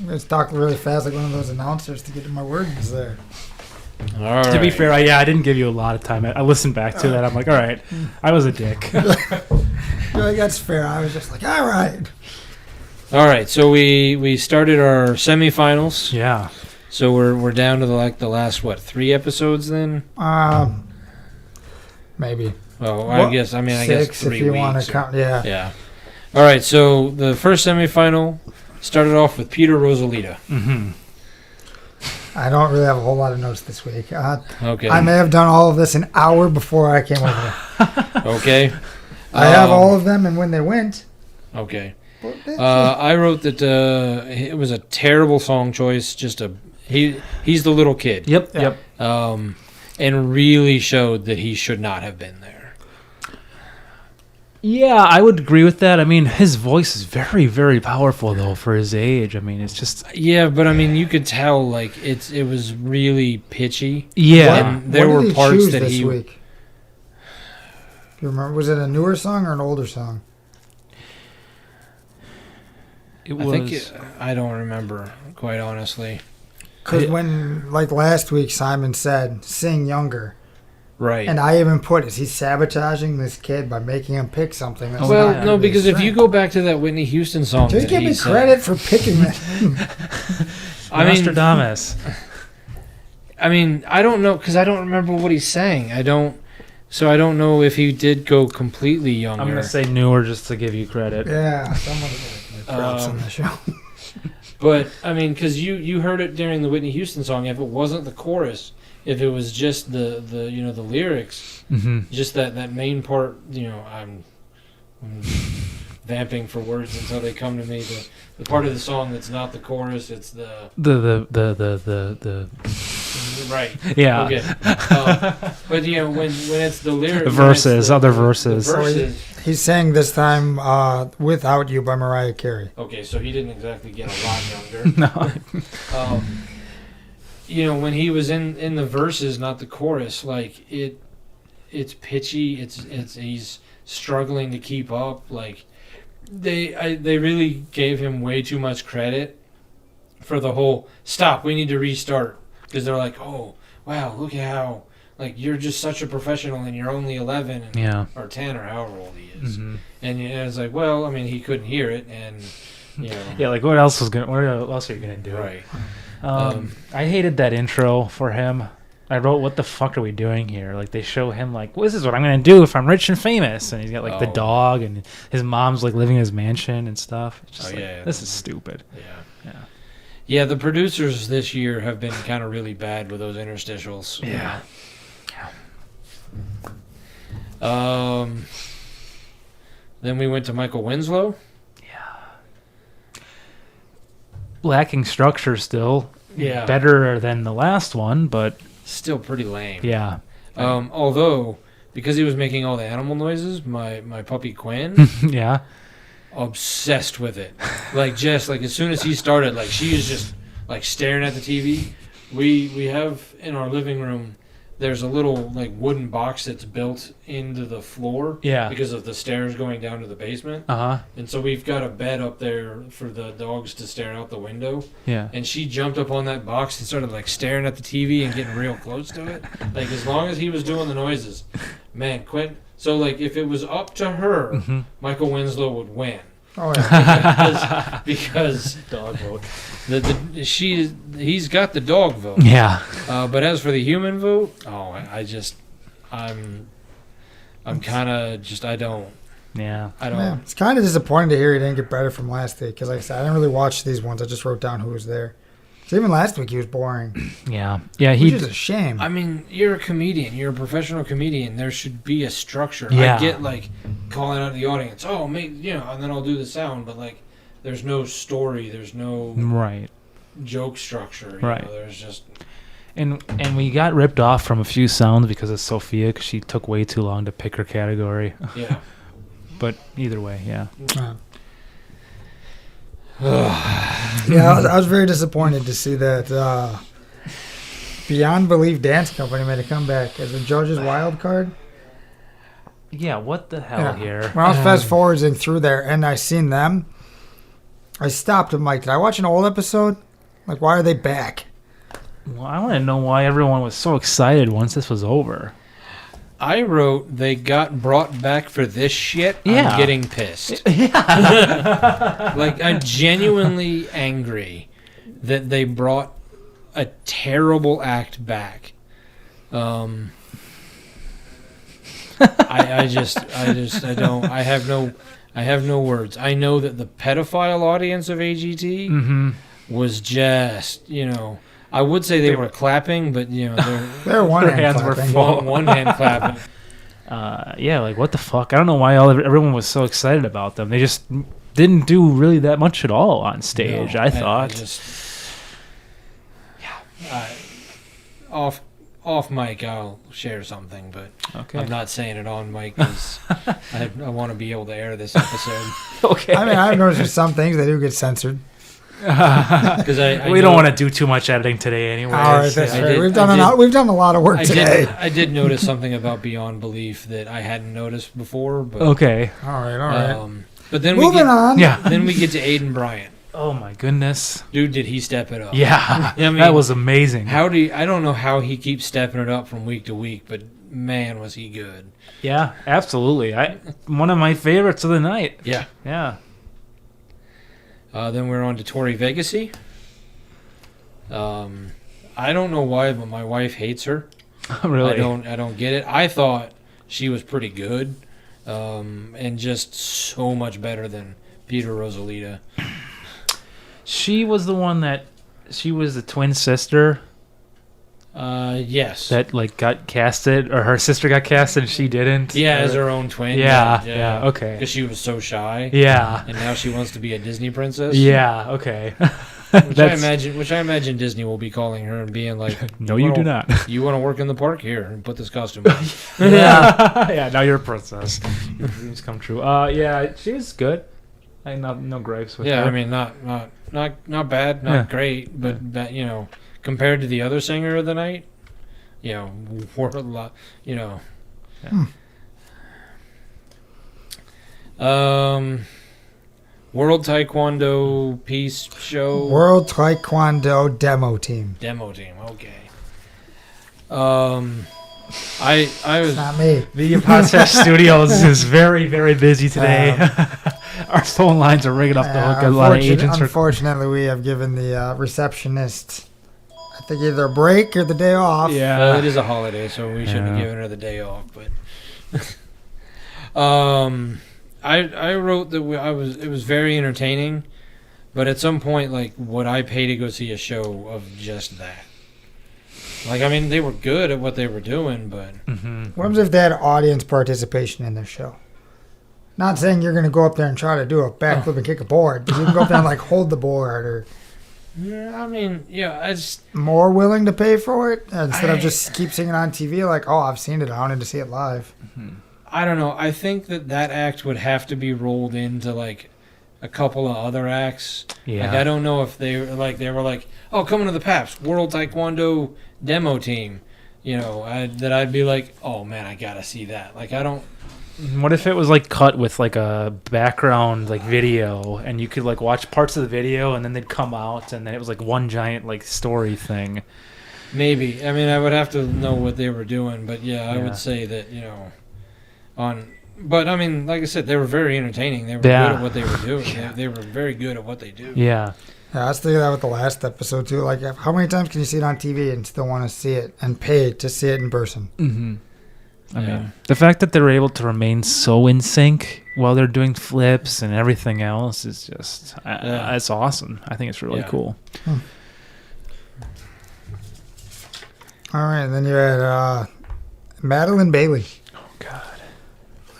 going to talk really fast like one of those announcers to get to my words there. All right. To be fair, I didn't give you a lot of time. I listened back to that. I'm like, all right, I was a dick. You're like, that's fair. I was just like, all right. All right, so we started our semifinals. Yeah. So we're down to the last 3 episodes then? Maybe. Oh, I guess 6 3 if you weeks. want to count. Yeah. Yeah. All right, so the first semifinal started off with Peter Rosalita. I don't really have a whole lot of notes this week. Okay. I may have done all of this an hour before I came over here. Okay. I have all of them and when they went. Okay. I wrote that it was a terrible song choice. He's the little kid. Yep. And really showed that he should not have been there. Yeah, I would agree with that. I mean, his voice is very, very powerful though for his age. I mean, it's just but I mean, you could tell it was really pitchy. Yeah, and there were parts that this week. Do you remember? Was it a newer song or an older song? I don't remember, quite honestly. Because when, last week, Simon said, sing younger. Right. And I even put, is he sabotaging this kid by making him pick something? That's well, no, because if you go back to that Whitney Houston song... Just give me credit for picking it. Nostradamus. I mean, I don't know, because I don't remember what he's saying. I don't know if he did go completely younger. I'm going to say newer just to give you credit. Yeah, someone's going to give me props on the show. But, I mean, because you heard it during the Whitney Houston song, if it wasn't the chorus, if it was just the lyrics, just that main part, I'm vamping for words until they come to me. The part of the song that's not the chorus, it's the Right. Yeah. Okay. But when it's the lyrics, Verses, other verses. The verses. He sang this time "Without You" by Mariah Carey. Okay, so he didn't exactly get a lot younger. No. When he was in the verses, not the chorus, like it's pitchy. It's he's struggling to keep up. Like they really gave him way too much credit for the whole stop. We need to restart because they're like, oh wow, look at how like you're just such a professional and you're only 11 or 10 or however old he is. Mm-hmm. And it's like, well, I mean, he couldn't hear it, and yeah, like what else are you gonna do? Right. I hated that intro for him. I wrote, what the fuck are we doing here? Like, they show him, like, well, this is what I'm going to do if I'm rich and famous. And he's got, like, the dog, and his mom's, like, living in his mansion and stuff. It's just this is stupid. Yeah, the producers this year have been kind of really bad with those interstitials. Yeah. Then we went to Michael Winslow. Yeah. Lacking structure still. Yeah. Better than the last one, but... Still pretty lame. Yeah. Although, because he was making all the animal noises, my puppy Quinn... yeah. Obsessed with it. Like, just, like, as soon as he started, like, she is just, like, staring at the TV. We have, in our living room, there's a little, like, wooden box that's built into the floor. Yeah. Because of the stairs going down to the basement. Uh-huh. And so we've got a bed up there for the dogs to stare out the window. Yeah. And she jumped up on that box and started, like, staring at the TV and getting real close to it. Like, as long as he was doing the noises. Man, Quinn... So, like, if it was up to her, Michael Winslow would win. Oh, yeah. because dog vote. He's got the dog vote. Yeah. But as for the human vote, I'm kind of just, I don't. Yeah. I don't. Man, it's kind of disappointing to hear he didn't get better from last week. Because, like I said, I didn't really watch these ones. I just wrote down who was there. So even last week he was boring. Yeah. Which is a shame. I mean, you're a comedian. You're a professional comedian. There should be a structure. Yeah. I get, like, calling out the audience. Oh, and then I'll do the sound. But, like, there's no story. There's no joke structure. Right. There's just... And we got ripped off from a few sounds because of Sophia, because she took way too long to pick her category. Yeah. But either way, yeah. Yeah, I was very disappointed to see that Beyond Belief Dance Company made a comeback as a judge's wild card. Yeah, what the hell here? When I was fast forwarding through there and I seen them, I stopped and like, did I watch an old episode? Like, why are they back? Well, I want to know why everyone was so excited once this was over. I wrote, they got brought back for this shit. I'm getting pissed. Yeah. Like, I'm genuinely angry that they brought a terrible act back. I have no words. I know that the pedophile audience of AGT was just, I would say they were clapping, but their one hand were clapping. full. One hand clapping. Yeah, like what the fuck? I don't know why everyone was so excited about them. They just didn't do really that much at all on stage. No, I thought. Off mic, I'll share something, but okay. I'm not saying it on mic because I want to be able to air this episode. Okay. I mean, I've noticed there's some things that do get censored. Because we don't want to do too much editing today, anyway. All right, that's right. We've done a lot of work today. I did notice something about Beyond Belief that I hadn't noticed before. But, okay. All right. But then moving on. Yeah. Then we get to Aiden Bryant. Oh my goodness. Dude, did he step it up? Yeah. I mean, that was amazing. I don't know how he keeps stepping it up from week to week, but man, was he good. Yeah, absolutely. One of my favorites of the night. Yeah. Yeah. Then we're on to Tori Vegasy. I don't know why, but my wife hates her. Really? I don't get it. I thought she was pretty good, and just so much better than Peter Rosalita. She was she was the twin sister. Yes. That got casted, or her sister got casted and she didn't. Yeah, as her own twin. Yeah, okay. Because she was so shy. Yeah. And now she wants to be a Disney princess. Yeah, okay. Which I imagine Disney will be calling her and being like, "No, you do not. You want to work in the park here and put this costume on." Yeah. Now you're a princess. Your dreams come true. Yeah, she was good. I no gripes with her. Yeah, I mean, not bad, not great, but you know, compared to the other singer of the night, you know, we're a lot, you know. Yeah. World Taekwondo Peace Show. World Taekwondo Demo Team. Okay. I was not me. The podcast studios is very, very busy today. Our phone lines are ringing up the hook. A lot of agents. Unfortunately, we have given the receptionist, I think, either a break or the day off. Yeah, well, it is a holiday, so we shouldn't have given her the day off. But I wrote that it was very entertaining, but at some point, like, would I pay to go see a show of just that? Like, I mean, they were good at what they were doing, but what happens if they had audience participation in their show? Not saying you're going to go up there and try to do a backflip and kick a board, but you can go up there and like hold the board, or yeah, I mean, yeah, I just more willing to pay for it instead of just keep seeing it on TV. Like, oh, I've seen it, I wanted to see it live. I don't know. I think that act would have to be rolled into like a couple of other acts. Yeah. Like, I don't know if they were like, oh, coming to the Paps World Taekwondo Demo Team. You know, I'd be like, oh man, I gotta see that. Like, I don't. What if it was like cut with like a background like video, and you could like watch parts of the video, and then they'd come out, and then it was like one giant like story thing. Maybe. I mean, I would have to know what they were doing, but yeah, I would say that, you know, but I mean, like I said, they were very entertaining. They were good at what they were doing. They were very good at what they do. Yeah. Yeah, I was thinking that with the last episode too. Like, how many times can you see it on TV and still want to see it and pay to see it in person? Mm-hmm. I mean, the fact that they're able to remain so in sync while they're doing flips and everything else is just, it's awesome. I think it's really cool. All right, and then you had Madeline Bailey. Oh, God.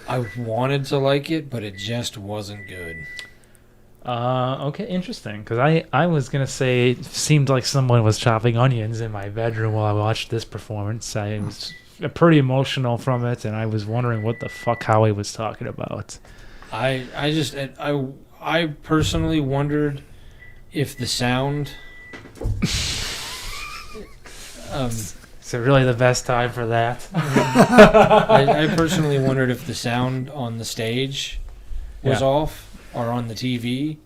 I wanted to like it, but it just wasn't good. Okay, interesting. Because I was going to say it seemed like someone was chopping onions in my bedroom while I watched this performance. I was pretty emotional from it, and I was wondering what the fuck Howie was talking about. I personally wondered if the sound... Is it really the best time for that? I personally wondered if the sound on the stage was off or on the TV,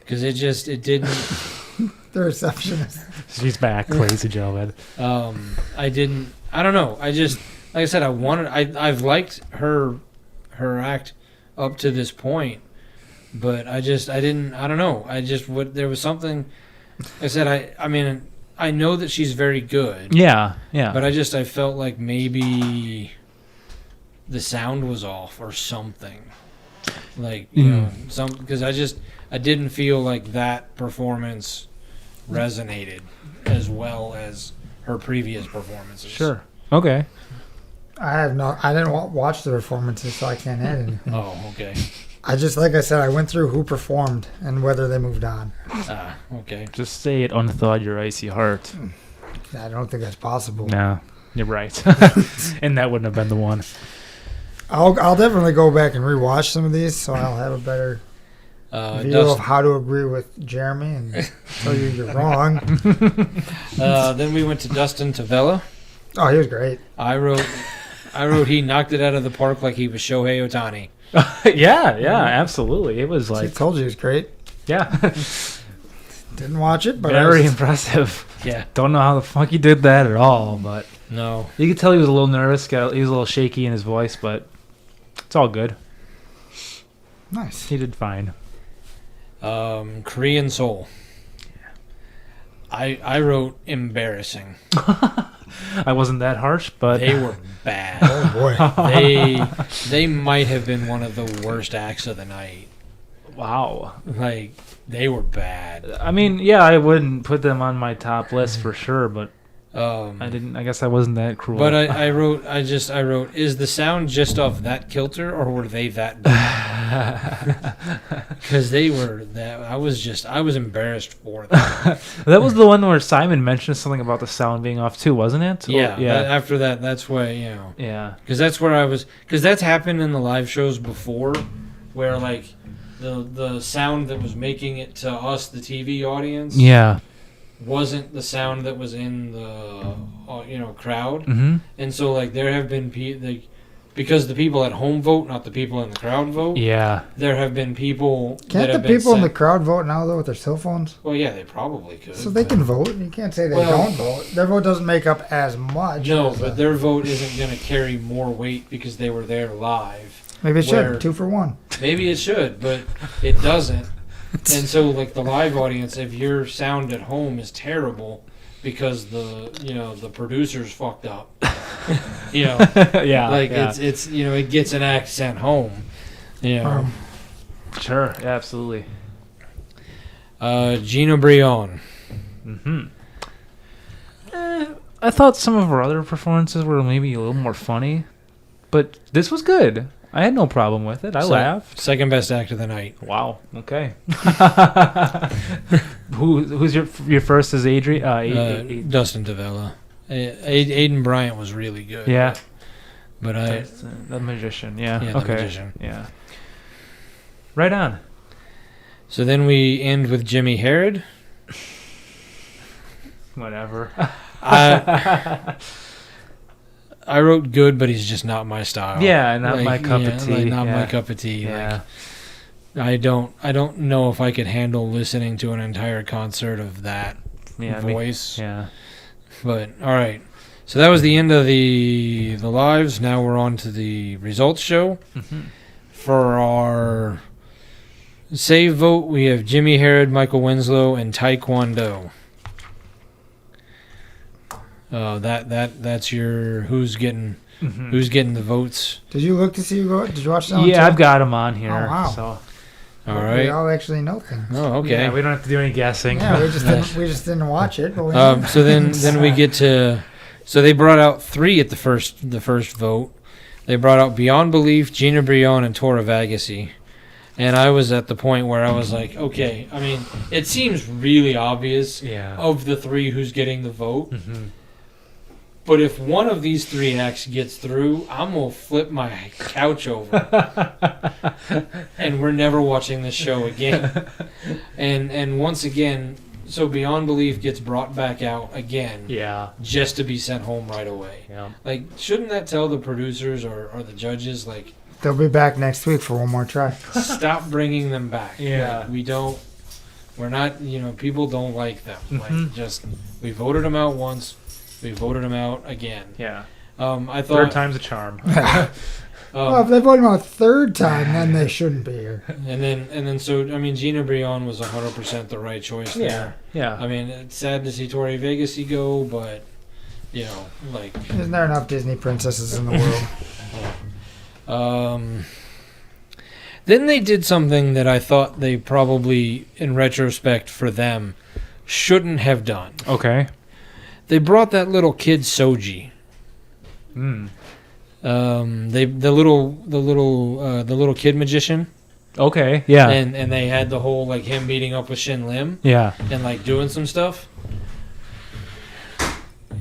because it didn't. The receptionist. She's back, ladies and gentlemen. I don't know. I just, like I said, I've liked her act up to this point, but I don't know. There was something. I said, I mean, I know that she's very good. Yeah. But I felt like maybe the sound was off or something. Like, you know, because I didn't feel like that performance resonated as well as her previous performances. Sure. Okay. I didn't watch the performances, so I can't add anything. Oh, okay. Like I said, I went through who performed and whether they moved on. Okay. Just say it unthawed your icy heart. I don't think that's possible. No, you're right. And that wouldn't have been the one. I'll definitely go back and rewatch some of these, so I'll have a better view of how to agree with Jeremy and tell you you're wrong. Then we went to Dustin Tavella. Oh, he was great. I wrote he knocked it out of the park like he was Shohei Ohtani. Yeah, absolutely. It was like, I told you he was great. Yeah. Didn't watch it, but very impressive. Yeah. Don't know how the fuck he did that at all, but no. You could tell he was a little nervous. He was a little shaky in his voice, but it's all good. Nice. He did fine. Korean Soul. I wrote embarrassing. I wasn't that harsh, but they were bad. Oh boy. They might have been one of the worst acts of the night. Wow. Like, they were bad. I mean, yeah, I wouldn't put them on my top list for sure, but I guess I wasn't that cruel. But I wrote, is the sound just off that kilter, or were they that bad? because they were that. I was embarrassed for them. That was the one where Simon mentioned something about the sound being off too, wasn't it? Yeah. Yeah. After that, that's why Yeah. Because that's where I was. Because that's happened in the live shows before, where like the sound that was making it to us, the TV audience, Yeah. wasn't the sound that was in the crowd. Mm-hmm. And so like there have been because the people at home vote, not the people in the crowd vote. Yeah. There have been people. Can't the people in the crowd vote now though with their cell phones? Well, yeah, they probably could. So they can vote. You can't say they don't vote. Their vote doesn't make up as much. No, but their vote isn't going to carry more weight because they were there live. Maybe it should. 2 for 1. Maybe it should, but it doesn't. And so, like the live audience, if your sound at home is terrible because the producers fucked up, Yeah. like yeah. it's it gets an accent home, Sure. Yeah, absolutely. Gina Brion. Mm-hmm. I thought some of her other performances were maybe a little more funny, but this was good. I had no problem with it. I laughed. Second best act of the night. Wow. Okay. Who's your first? Is Adrian? Dustin Tavella. Aiden Bryant was really good. Yeah. But the magician. Yeah. Yeah. Okay. The magician. Yeah. Right on. So then we end with Jimmy Herod. Whatever. I wrote good, but he's just not my style. Yeah, not my cup of tea. Not my cup of tea. Yeah. I don't know if I could handle listening to an entire concert of that voice. Yeah. But all right. So that was the end of the lives. Now we're on to the results show. Mm-hmm. For our save vote, we have Jimmy Herod, Michael Winslow, and Taekwondo. That's your who's getting the votes. Did you look to see who? Did you watch that? Yeah, I've got them on here. Oh, wow. So. All right. We all actually know things. Oh, okay. Yeah, we don't have to do any guessing. Yeah, we just didn't watch it. But so then we get to. So they brought out 3 at the first vote. They brought out Beyond Belief, Gina Brion, and Tora Vagassi. And I was at the point where I was like, okay, I mean, it seems really obvious of the 3 who's getting the vote. Mm-hmm. But if one of these 3 acts gets through, I'm going to flip my couch over. And we're never watching this show again. And once again, so Beyond Belief gets brought back out again. Yeah. Just to be sent home right away. Yeah. Like, shouldn't that tell the producers or the judges, like... They'll be back next week for one more try. Stop bringing them back. Yeah. Like, we're not, people don't like them. Mm-hmm. Like, we voted them out once. We voted them out again. Yeah. I thought... Third time's a charm. Well, if they voted him out a third time, then they shouldn't be here. And then, so, I mean, Gina Brion was 100% the right choice there. Yeah. I mean, it's sad to see Tori Vagassi go, but, like... Isn't there enough Disney princesses in the world? Then they did something that I thought they probably, in retrospect for them, shouldn't have done. Okay. They brought that little kid Soji. Mm. The little kid magician. Okay. Yeah. And they had the whole like him meeting up with Shin Lim. Yeah. And like doing some stuff.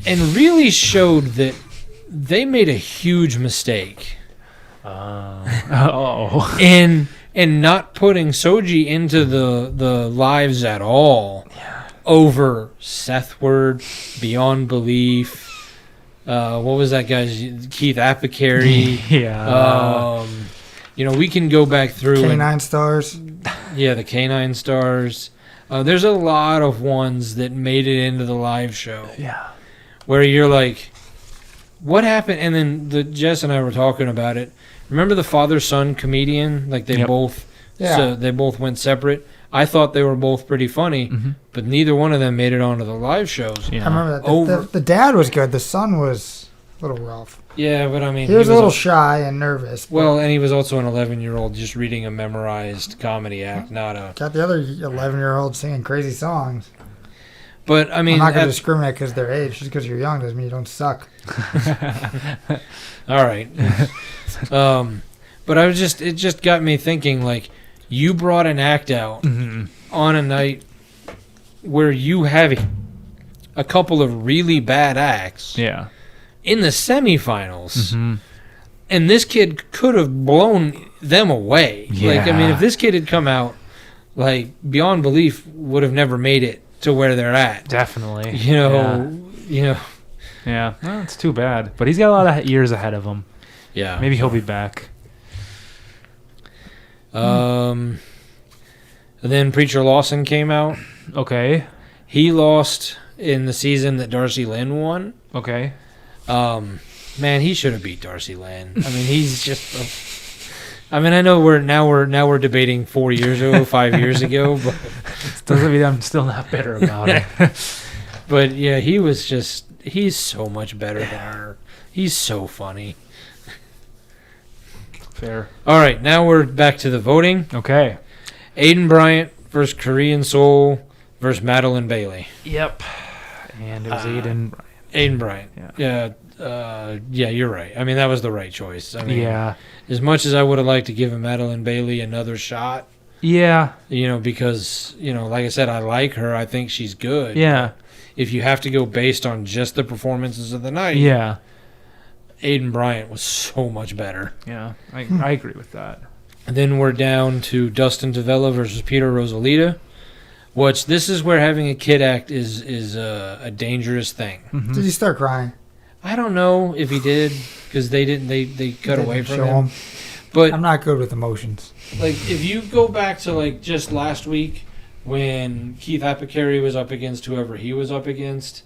And really showed that they made a huge mistake. And not putting Soji into the lives at all. Yeah. Over Seth Word, Beyond Belief, what was that guy's Keith Apicary? Yeah. We can go back through Canine Stars. Yeah, the Canine Stars. There's a lot of ones that made it into the live show. Yeah. Where you're like, what happened? And then Jess and I were talking about it. Remember the father-son comedian? Like they both went separate. I thought they were both pretty funny, but neither one of them made it onto the live shows. Yeah. I remember that. The dad was good. The son was a little rough. Yeah, but I mean... He was a little shy and nervous. Well, and he was also an 11-year-old just reading a memorized comedy act, not a... Got the other 11-year-old singing crazy songs. But, I mean... I'm not going to discriminate because of their age. Just because you're young doesn't mean you don't suck. All right. But But it just got me thinking, like, you brought an act out on a night where you have a couple of really bad acts in the semifinals, and this kid could have blown them away. Yeah. Like, I mean, if this kid had come out, like, beyond belief, would have never made it to where they're at. Definitely. You know. Yeah, well, it's too bad. But he's got a lot of years ahead of him. Yeah. Maybe he'll be back. Then Preacher Lawson came out. Okay. He lost in the season that Darcy Lynn won. Okay. Man, he should have beat Darcy Lynn. I mean, he's just. I mean, I know we're debating 4 years ago, 5 years ago, but doesn't mean I'm still not bitter about it. But yeah, he's so much better than her. He's so funny. Fair. All right, now we're back to the voting. Okay. Aiden Bryant versus Korean Soul versus Madeline Bailey. Yep. And it was Aiden Bryant. Aiden Bryant. Yeah, you're right. I mean, that was the right choice. I mean, as much as I would have liked to give Madeline Bailey another shot. Yeah. Because, like I said, I like her. I think she's good. Yeah. If you have to go based on just the performances of the night. Yeah. Aiden Bryant was so much better. Yeah, I agree with that. And then we're down to Dustin Tavella versus Peter Rosalita, which this is where having a kid act is a dangerous thing. Mm-hmm. Did he start crying? I don't know if he did, because they didn't. They cut away from him. But I'm not good with emotions. Like, if you go back to like just last week when Keith Apicary was up against whoever he was up against,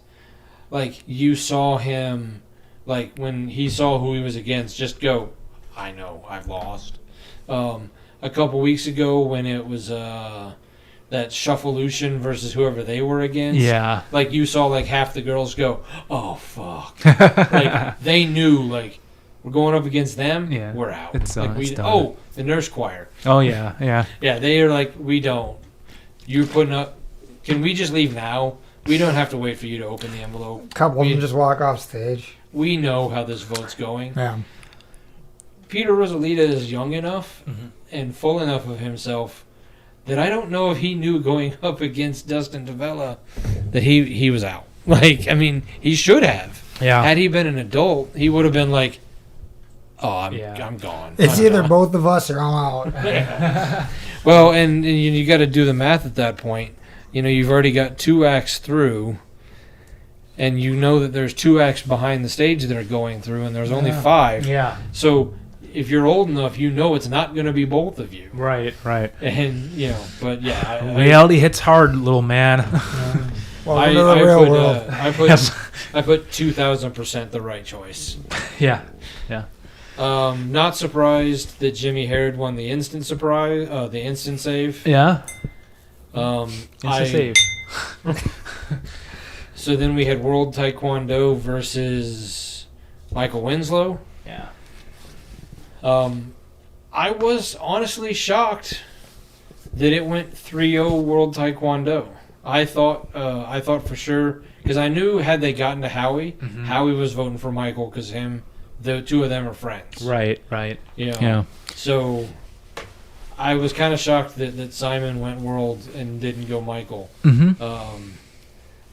like, you saw him. Like, when he saw who he was against, just go, I know, I've lost. A couple weeks ago when it was that Shufflelution versus whoever they were against, like, you saw, like, half the girls go, oh, fuck. Like, they knew, like, we're going up against them, we're out. It's like, done. The nurse choir. Oh, yeah. Yeah, they are like, we don't. You're putting up, can we just leave now? We don't have to wait for you to open the envelope. A couple of them just walk off stage. We know how this vote's going. Yeah. Peter Rosalita is young enough and full enough of himself that I don't know if he knew going up against Dustin Tavella that he was out. Like, I mean, he should have. Yeah. Had he been an adult, he would have been like, oh, I'm gone. It's I'm either gone. both of us or I'm out. Well, and you got to do the math at that point. You've already got 2 acts through, and you know that there's 2 acts behind the stage that are going through, and there's only 5. Yeah. So if you're old enough, it's not going to be both of you. Right. And, but yeah. Reality hits hard, little man. Well, the real world. I put 2,000% the right choice. Yeah. Not surprised that Jimmy Herod won the instant save. Yeah. Instant save. So then we had World Taekwondo versus Michael Winslow. Yeah. I was honestly shocked that it went 3-0 World Taekwondo. I thought for sure, because I knew had they gotten to Howie, Howie was voting for Michael because the 2 of them are friends. Right. Yeah. So I was kind of shocked that Simon went World and didn't go Michael.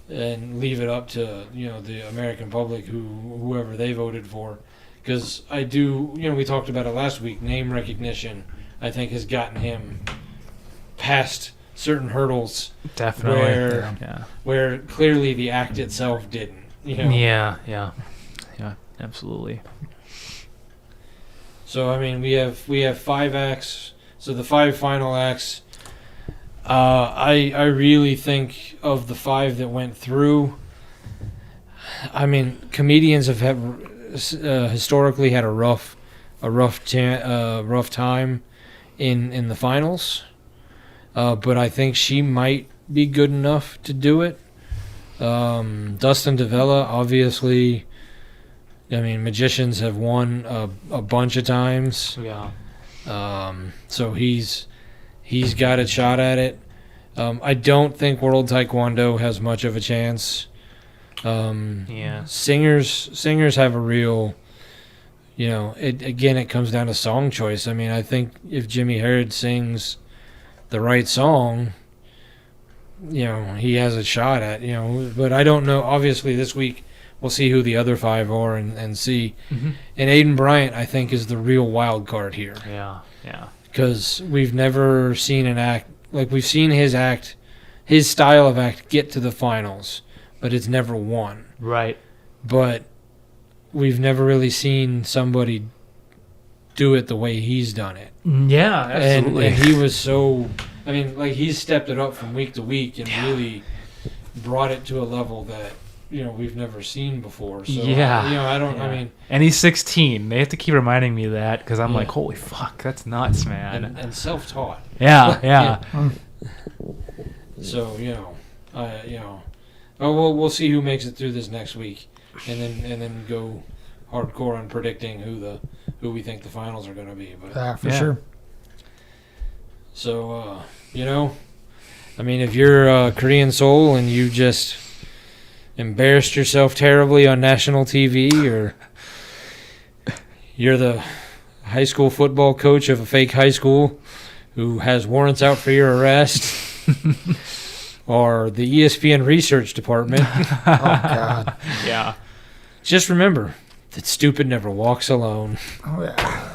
And leave it up to the American public, whoever they voted for, because I do we talked about it last week. Name recognition, I think, has gotten him past certain hurdles. Definitely. Where clearly the act itself didn't. Yeah. Absolutely. So I mean, we have 5 acts. So the 5 final acts. I really think of the 5 that went through. I mean, comedians have historically had a rough time in the finals, but I think she might be good enough to do it. Dustin Tavella, obviously. I mean, magicians have won a bunch of times. Yeah. So he's got a shot at it. I don't think World Taekwondo has much of a chance. Singers have a real, it comes down to song choice. I mean, I think if Jimmy Herod sings the right song, he has a shot at, but I don't know. Obviously, this week we'll see who the other 5 are and see. Mm-hmm. And Aiden Bryant, I think, is the real wild card here. Yeah. Because we've never seen an act, like we've seen his style of act get to the finals, but it's never won. Right. But we've never really seen somebody do it the way he's done it. Yeah, absolutely. And he was so, he's stepped it up from week to week and really brought it to a level that, we've never seen before. So, and he's 16. They have to keep reminding me of that because I'm like, holy fuck, that's nuts, man. And self-taught. Yeah. So, we'll see who makes it through this next week. And then go hardcore on predicting who we think the finals are going to be. But for sure. So, if you're a Korean Soul and you just embarrassed yourself terribly on national TV, or you're the high school football coach of a fake high school who has warrants out for your arrest, or the ESPN research department. Oh, God. Yeah. Just remember that stupid never walks alone. Oh, yeah.